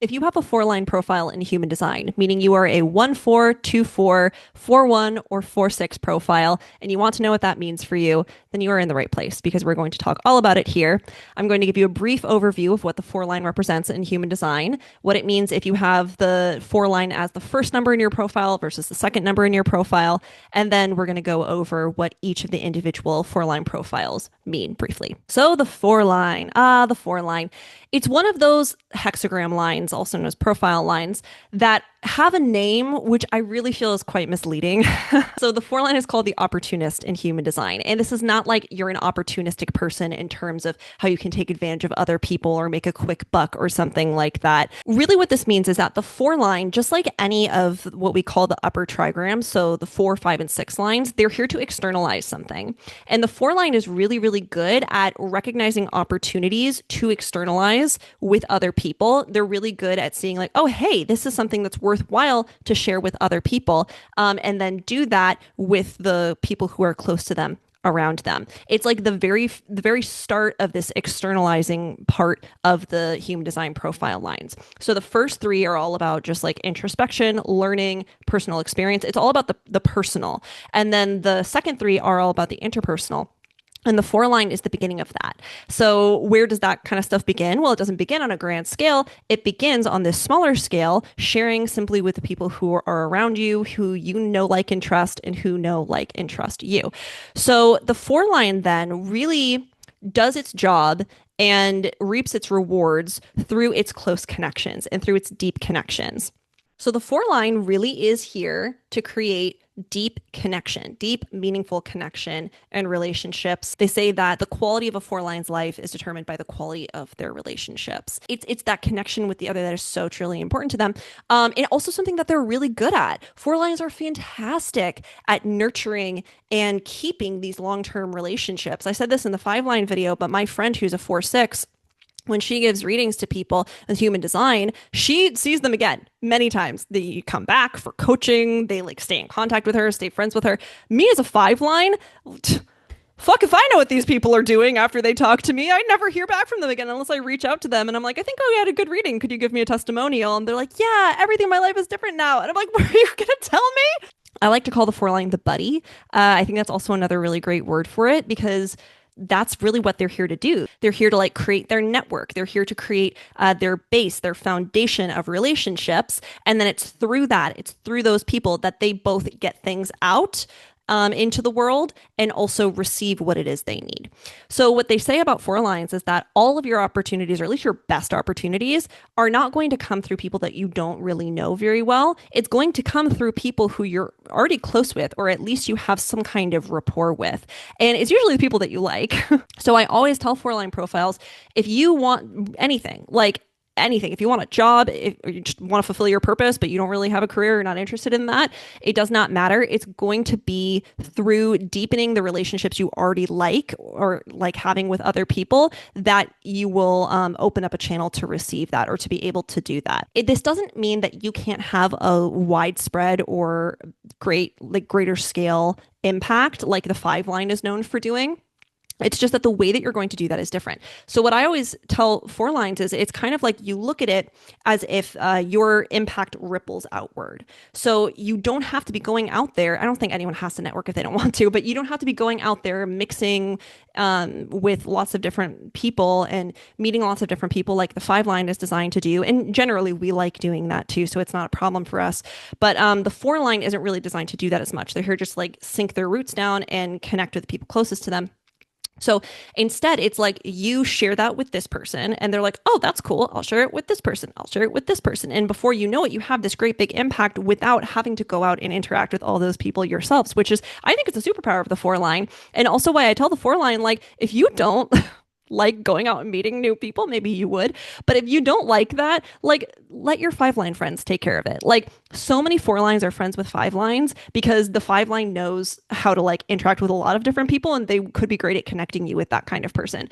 If you have a four-line profile in human design, meaning you are a 1-4, 2-4, 4-1, or 4-6 profile, and you want to know what that means for you, then you are in the right place because we're going to talk all about it here. I'm going to give you a brief overview of what the four-line represents in human design, what it means if you have the four-line as the first number in your profile versus the second number in your profile, and then we're going to go over what each of the individual four-line profiles mean briefly. So the four-line, the four-line. It's one of those hexagram lines, also known as profile lines, that have a name which I really feel is quite misleading. So the four line is called the opportunist in human design. And this is not like you're an opportunistic person in terms of how you can take advantage of other people or make a quick buck or something like that. Really, what this means is that the four line, just like any of what we call the upper trigrams, so the 4, 5, and 6 lines, they're here to externalize something. And the four line is really, really good at recognizing opportunities to externalize with other people. They're really good at seeing like, oh, hey, this is something that's worthwhile to share with other people, and then do that with the people who are close to them around them. It's like the very start of this externalizing part of the human design profile lines. So the first three are all about just like introspection, learning, personal experience. It's all about the personal. And then the second three are all about the interpersonal. And the four line is the beginning of that. So where does that kind of stuff begin? Well, it doesn't begin on a grand scale. It begins on this smaller scale, sharing simply with the people who are around you, who you know, like, and trust, and who know, like, and trust you. So the four line then really does its job and reaps its rewards through its close connections and through its deep connections. So the four line really is here to create deep connection, deep, meaningful connection and relationships. They say that the quality of a four line's life is determined by the quality of their relationships. It's that connection with the other that is so truly important to them. And also something that they're really good at. Four lines are fantastic at nurturing and keeping these long-term relationships. I said this in the five line video, but my friend who's a 4-6, when she gives readings to people in human design, she sees them again many times. They come back for coaching. They like stay in contact with her, stay friends with her. Me as a five line, fuck if I know what these people are doing after they talk to me. I never hear back from them again unless I reach out to them and I'm like, I think, oh, you had a good reading. Could you give me a testimonial? And they're like, yeah, everything in my life is different now. And I'm like, what are you going to tell me? I like to call the four line the buddy. I think that's also another really great word for it because that's really what they're here to do. They're here to like create their network. They're here to create their base, their foundation of relationships. And then it's through that, it's through those people that they both get things out into the world and also receive what it is they need. So what they say about four lines is that all of your opportunities, or at least your best opportunities, are not going to come through people that you don't really know very well. It's going to come through people who you're already close with, or at least you have some kind of rapport with. And it's usually the people that you like. So I always tell four line profiles, if you want anything, like anything. If you want a job, or you just want to fulfill your purpose, but you don't really have a career, you're not interested in that, it does not matter. It's going to be through deepening the relationships you already like or like having with other people that you will open up a channel to receive that or to be able to do that. This doesn't mean that you can't have a widespread or greater scale impact like the five line is known for doing. It's just that the way that you're going to do that is different. So what I always tell four lines is it's kind of like you look at it as if your impact ripples outward. So you don't have to be going out there. I don't think anyone has to network if they don't want to, but you don't have to be going out there mixing with lots of different people and meeting lots of different people like the five line is designed to do. And generally we like doing that too. So it's not a problem for us. But the four line isn't really designed to do that as much. They're here just like sink their roots down and connect with the people closest to them. So instead, it's like you share that with this person and they're like, oh, that's cool. I'll share it with this person. I'll share it with this person. And before you know it, you have this great big impact without having to go out and interact with all those people yourselves, which is, I think it's a superpower of the four line. And also why I tell the four line, like, if you don't like going out and meeting new people, maybe you would. But if you don't like that, like let your five line friends take care of it. Like so many four lines are friends with five lines because the five line knows how to like interact with a lot of different people and they could be great at connecting you with that kind of person.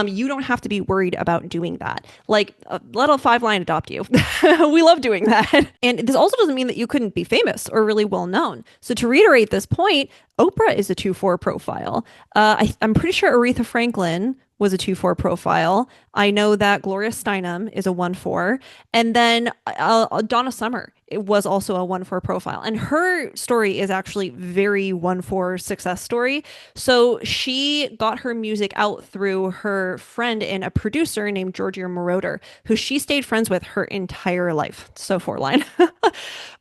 You don't have to be worried about doing that. Like let a five line adopt you. We love doing that. And this also doesn't mean that you couldn't be famous or really well known. So to reiterate this point, Oprah is a 2-4 profile. I'm pretty sure Aretha Franklin was a 2-4 profile. I know that Gloria Steinem is a 1-4. And then Donna Summer it was also a 1-4 profile. And her story is actually very 1-4 success story. So she got her music out through her friend and a producer named Georgia Moroder, who she stayed friends with her entire life. So 4-line.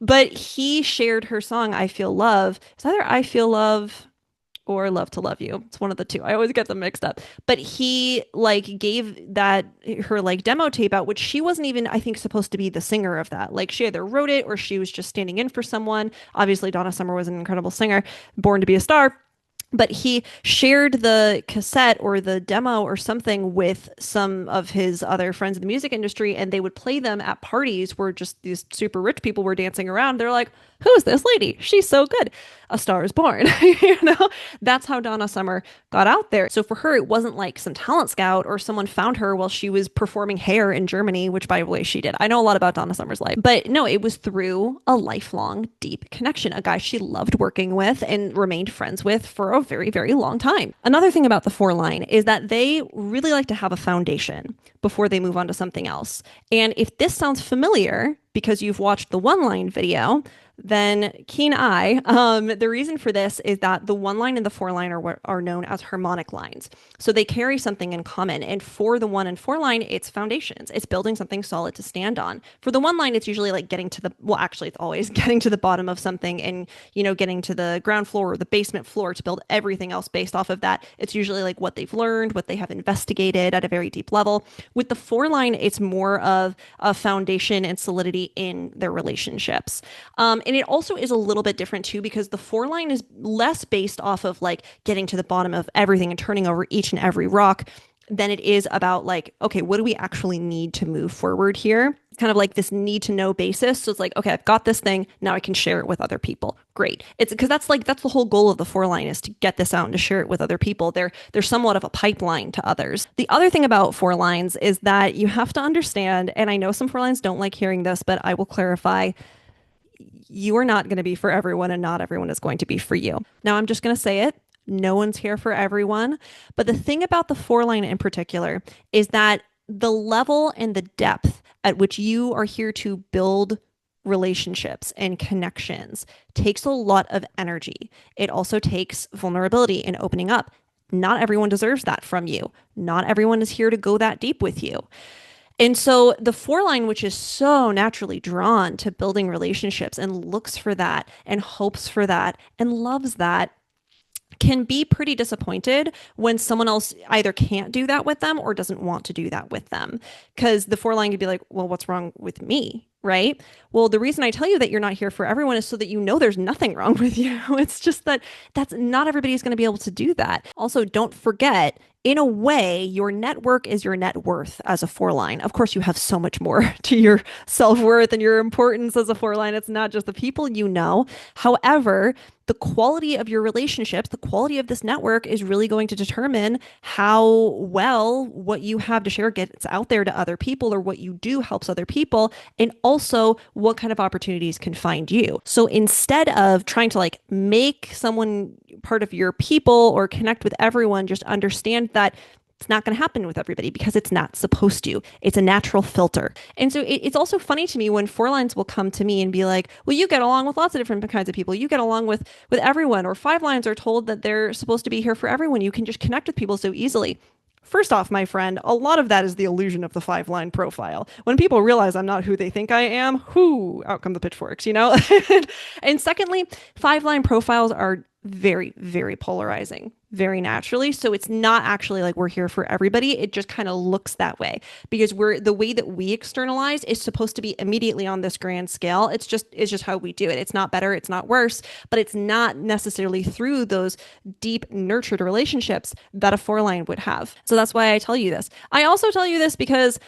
But he shared her song, I Feel Love. It's either I Feel Love or Love to Love You. It's one of the two. I always get them mixed up. But he like gave that her like demo tape out, which she wasn't even, I think, supposed to be the singer of that. Like she either wrote it or she was just standing in for someone. Obviously, Donna Summer was an incredible singer, born to be a star. But he shared the cassette or the demo or something with some of his other friends in the music industry, and they would play them at parties where just these super rich people were dancing around. They're like, who is this lady? She's so good. A Star is Born. You know, that's how Donna Summer got out there. So for her, it wasn't like some talent scout or someone found her while she was performing Hair in Germany, which by the way, she did. I know a lot about Donna Summer's life, but no, it was through a lifelong deep connection, a guy she loved working with and remained friends with for a very, very long time. Another thing about the 4-line is that they really like to have a foundation before they move on to something else. And if this sounds familiar because you've watched the 1-line video, then keen eye. The reason for this is that the 1-line and the 4-line are known as harmonic lines. So they carry something in common. And for the 1 and 4-line, it's foundations. It's building something solid to stand on. For the 1-line, it's usually like getting to the, well, actually, it's always getting to the bottom of something and, you know, getting to the ground floor or the basement floor to build everything else based off of that. It's usually like what they've learned, what they have investigated at a very deep level. With the 4-line, it's more of a foundation and solidity in their relationships. And it also is a little bit different too, because the 4-line is less based off of like getting to the bottom of everything and turning over each and every rock than it is about like, okay, what do we actually need to move forward here? Kind of like this need to know basis. So it's like, okay, I've got this thing. Now I can share it with other people. Great. It's because that's the whole goal of the 4-line is to get this out and to share it with other people. They're somewhat of a pipeline to others. The other thing about 4-lines is that you have to understand, and I know some 4-lines don't like hearing this, but I will clarify, you are not going to be for everyone and not everyone is going to be for you. Now, I'm just going to say it. No one's here for everyone. But the thing about the 4-line in particular is that the level and the depth at which you are here to build relationships and connections takes a lot of energy. It also takes vulnerability and opening up. Not everyone deserves that from you. Not everyone is here to go that deep with you. And so the 4-line, which is so naturally drawn to building relationships and looks for that and hopes for that and loves that, can be pretty disappointed when someone else either can't do that with them or doesn't want to do that with them. Because the 4-line could be like, well, what's wrong with me? Right? Well, the reason I tell you that you're not here for everyone is so that you know there's nothing wrong with you. It's just that that's not everybody's going to be able to do that. Also, don't forget, in a way, your network is your net worth as a 4-line. Of course, you have so much more to your self-worth and your importance as a 4-line. It's not just the people you know. However, the quality of your relationships, the quality of this network is really going to determine how well what you have to share gets out there to other people or what you do helps other people, and also what kind of opportunities can find you. So instead of trying to like make someone part of your people or connect with everyone, just understand that it's not going to happen with everybody because it's not supposed to. It's a natural filter. And so it's also funny to me when 4-lines will come to me and be like, well, you get along with lots of different kinds of people. You get along with everyone. Or 5-lines are told that they're supposed to be here for everyone. You can just connect with people so easily. First off, my friend, a lot of that is the illusion of the 5-line profile. When people realize I'm not who they think I am, out come the pitchforks, you know? And secondly, 5-line profiles are very, very polarizing, very naturally. So it's not actually like we're here for everybody. It just kind of looks that way because the way that we externalize is supposed to be immediately on this grand scale. It's just how we do it. It's not better. It's not worse, but it's not necessarily through those deep nurtured relationships that a 4-line would have. So that's why I tell you this. I also tell you this because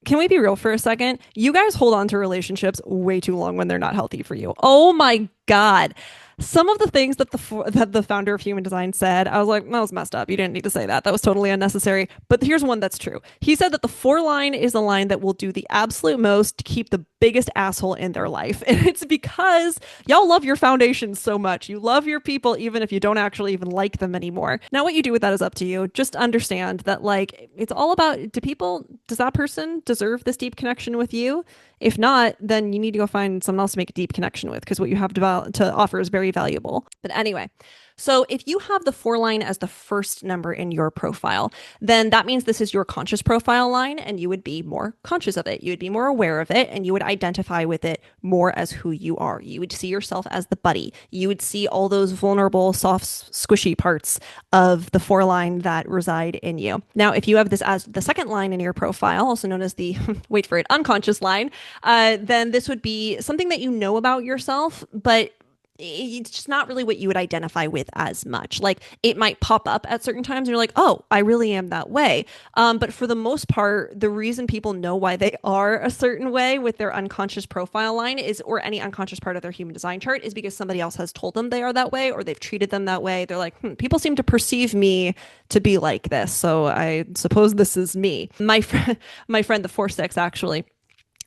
can we be real for a second? You guys hold on to relationships way too long when they're not healthy for you. Oh my God. Some of the things that the founder of Human Design said, I was like, that was messed up. You didn't need to say that. That was totally unnecessary. But here's one that's true. He said that the 4-line is a line that will do the absolute most to keep the biggest asshole in their life. And it's because y'all love your foundation so much. You love your people even if you don't actually even like them anymore. Now, what you do with that is up to you. Just understand that, like, it's all about, does that person deserve this deep connection with you? If not, then you need to go find someone else to make a deep connection with because what you have to offer is very valuable. But anyway, so if you have the 4 line as the first number in your profile, then that means this is your conscious profile line and you would be more conscious of it. You would be more aware of it and you would identify with it more as who you are. You would see yourself as the buddy. You would see all those vulnerable, soft, squishy parts of the 4 line that reside in you. Now, if you have this as the second line in your profile, also known as the, wait for it, unconscious line, then this would be something that you know about yourself, but it's just not really what you would identify with as much. Like it might pop up at certain times and you're like, oh, I really am that way. But for the most part, the reason people know why they are a certain way with their unconscious profile line is, or any unconscious part of their human design chart, is because somebody else has told them they are that way or they've treated them that way. They're like, people seem to perceive me to be like this. So I suppose this is me. My friend, the 4/6 actually,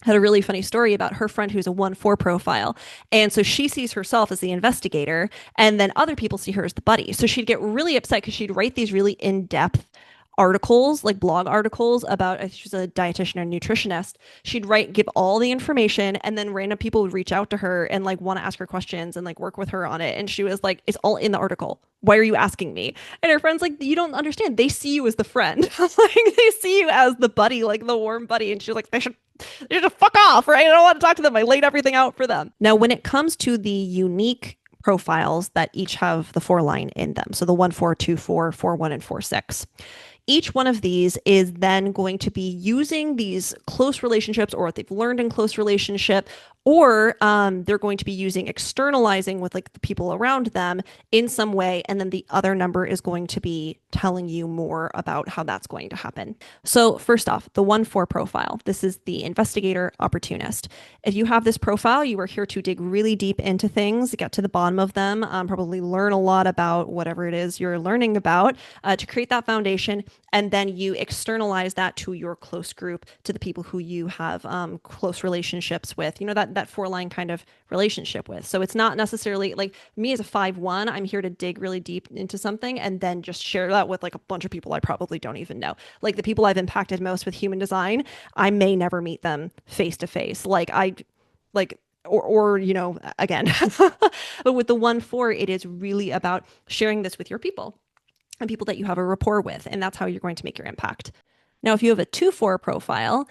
had a really funny story about her friend who's a 1/4 profile. And so she sees herself as the investigator, and then other people see her as the buddy. So she'd get really upset because she'd write these really in-depth articles, like blog articles about, she's a dietitian and nutritionist. She'd give all the information, and then random people would reach out to her and like want to ask her questions and like work with her on it. And she was like, it's all in the article. Why are you asking me? And her friend's like, you don't understand. They see you as the friend. Like they see you as the buddy, like the warm buddy. And she's like, they should fuck off, right? I don't want to talk to them. I laid everything out for them. Now, when it comes to the unique profiles that each have the 4 line in them, so the 1/4, 2/4, 4/1, and 4/6, each one of these is then going to be using these close relationships or what they've learned in close relationship, or they're going to be using externalizing with like the people around them in some way. And then the other number is going to be telling you more about how that's going to happen. So first off, the 1/4 profile. This is the Investigator Opportunist. If you have this profile, you are here to dig really deep into things, get to the bottom of them, probably learn a lot about whatever it is you're learning about to create that foundation. And then you externalize that to your close group, to the people who you have close relationships with, that 4 line kind of relationship with. So it's not necessarily like me as a 5/1, I'm here to dig really deep into something and then just share that with like a bunch of people I probably don't even know. Like the people I've impacted most with human design, I may never meet them face to face. Again, but with the 1/4, it is really about sharing this with your people and people that you have a rapport with. And that's how you're going to make your impact. Now, if you have a 2/4 profile,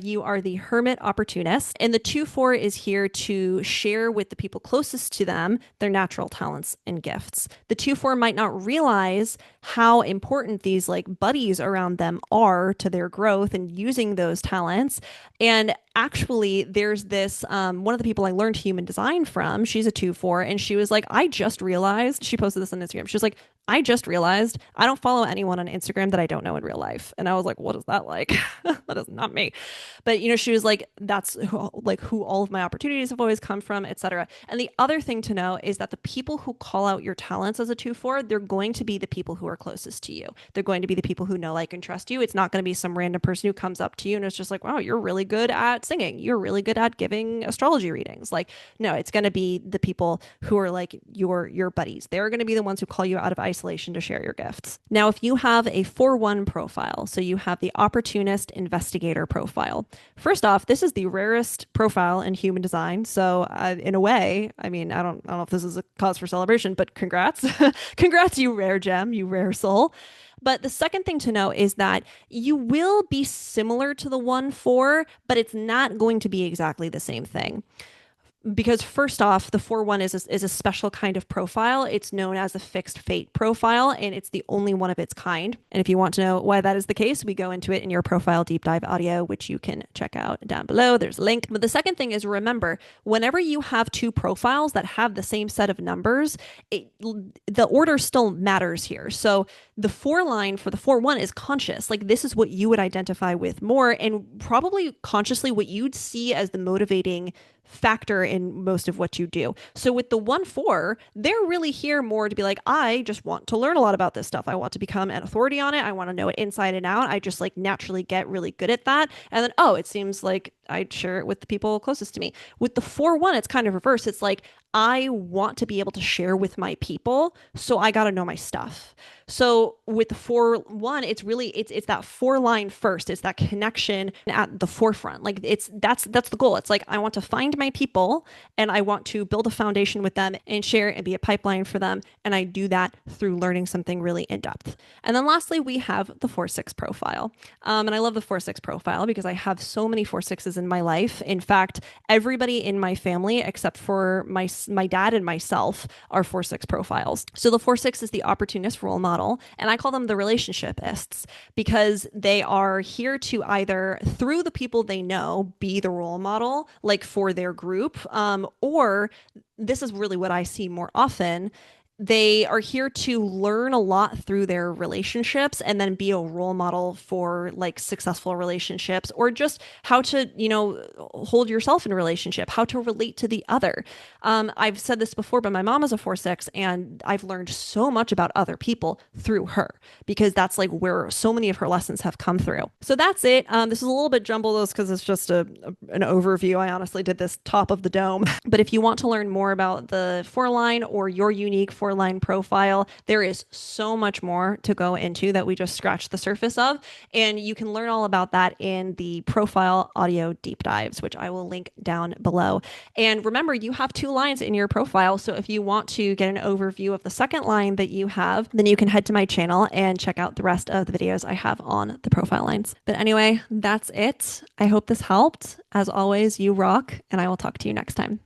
you are the Hermit Opportunist. And the 2/4 is here to share with the people closest to them their natural talents and gifts. The 2/4 might not realize how important these like buddies around them are to their growth and using those talents. And actually, there's this one of the people I learned human design from, she's a 2/4, and she was like, I just realized, she posted this on Instagram. She was like, I just realized I don't follow anyone on Instagram that I don't know in real life. And I was like, what is that like? That is not me. But, she was like, that's who all of my opportunities have always come from, etc. And the other thing to know is that the people who call out your talents as a 2/4, they're going to be the people who are closest to you. They're going to be the people who know, like, and trust you. It's not going to be some random person who comes up to you and it's just like, wow, you're really good at singing. You're really good at giving astrology readings. Like, no, it's going to be the people who are like your buddies. They're going to be the ones who call you out of isolation to share your gifts. Now, if you have a 4/1 profile, so you have the Opportunist Investigator profile. First off, this is the rarest profile in human design. So in a way, I mean, I don't know if this is a cause for celebration, but congrats. Congrats, you rare gem, you rare soul. But the second thing to know is that you will be similar to the 1/4, but it's not going to be exactly the same thing. Because first off, the 4/1 is a special kind of profile. It's known as a fixed fate profile, and it's the only one of its kind. And if you want to know why that is the case, we go into it in your profile deep dive audio, which you can check out down below. There's a link. But the second thing is, remember, whenever you have two profiles that have the same set of numbers, the order still matters here. So the 4 line for the 4/1 is conscious. Like, this is what you would identify with more, and probably consciously what you'd see as the motivating factor in most of what you do. So with the 1/4, they're really here more to be like, I just want to learn a lot about this stuff. I want to become an authority on it. I want to know it inside and out. I just like naturally get really good at that. And then, oh, it seems like I'd share it with the people closest to me. With the 4-1, it's kind of reverse. It's like I want to be able to share with my people, so I got to know my stuff. So with the 4-1, it's that 4 line first. It's that connection at the forefront. Like that's the goal. It's like I want to find my people and I want to build a foundation with them and share and be a pipeline for them. And I do that through learning something really in depth. And then lastly, we have the 4-6 profile. And I love the 4-6 profile because I have so many 4-6s in my life. In fact, everybody in my family, except for my dad and myself, are 4-6 profiles. So the 4-6 is the opportunist role model, and I call them the relationshipists because they are here to either, through the people they know, be the role model, like for their group, or this is really what I see more often. They are here to learn a lot through their relationships and then be a role model for like successful relationships or just how to, hold yourself in a relationship, how to relate to the other. I've said this before, but my mom is a 4-6 and I've learned so much about other people through her because that's like where so many of her lessons have come through. So that's it. This is a little bit jumbled because it's just an overview. I honestly did this top of the dome. But if you want to learn more about the 4-line or your unique 4-line profile, there is so much more to go into that we just scratched the surface of. And you can learn all about that in the profile audio deep dives, which I will link down below. And remember, you have 2 lines in your profile. So if you want to get an overview of the second line that you have, then you can head to my channel and check out the rest of the videos I have on the profile lines. But anyway, that's it. I hope this helped. As always, you rock, and I will talk to you next time.